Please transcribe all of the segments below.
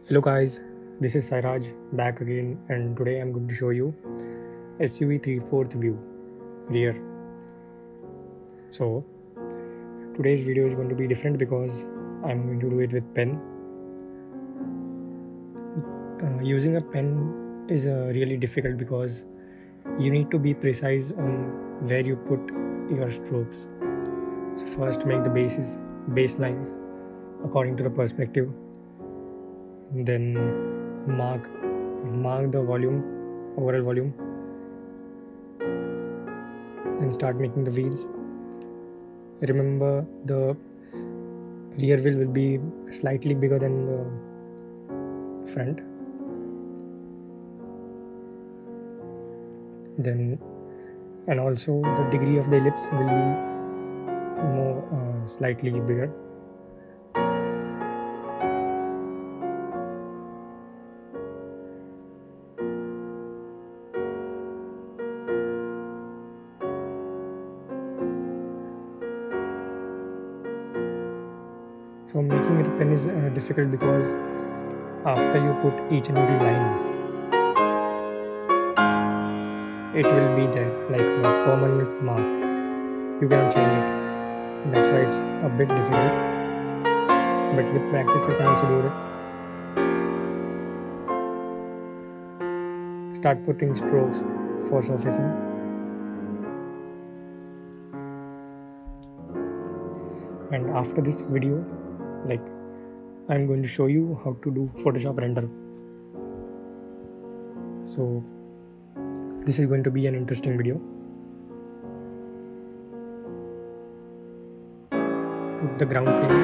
Hello guys, this is Sairaj back again, and today I'm going to show you SUV 3/4 view rear. So today's video is going to be different because I'm going to do it with pen. Using a pen is really difficult because you need to be precise on where you put your strokes. So first make the baselines according to the perspective, then mark the overall volume, and start making the wheels. Remember, the rear wheel will be slightly bigger than the front. Then, and also the degree of the ellipse will be more slightly bigger. So making with a pen is difficult because after you put each and every line, it will be there like a permanent mark. You cannot change it. That's why it's a bit difficult. But with practice, you can also do it. Start putting strokes for surfacing. And after this video, I'm going to show you how to do Photoshop render. So this is going to be an interesting video. Put the ground plane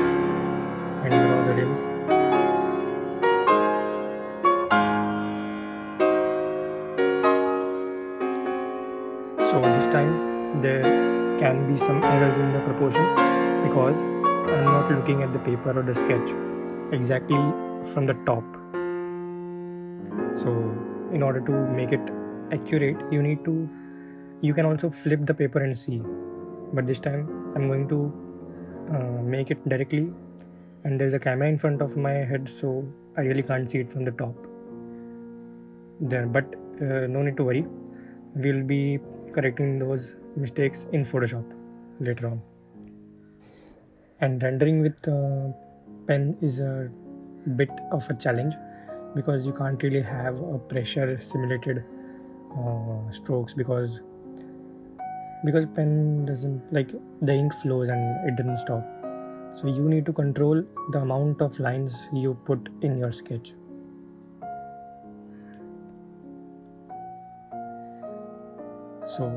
and draw the rims. So this time there can be some errors in the proportion because I'm not looking at the paper or the sketch exactly from the top. So in order to make it accurate, you can also flip the paper and see, but this time I'm going to make it directly, and there's a camera in front of my head, so I really can't see it from the top there. But no need to worry, we'll be correcting those mistakes in Photoshop later on. And rendering with pen is a bit of a challenge because you can't really have a pressure simulated strokes because pen doesn't, the ink flows and it doesn't stop. So you need to control the amount of lines you put in your sketch. So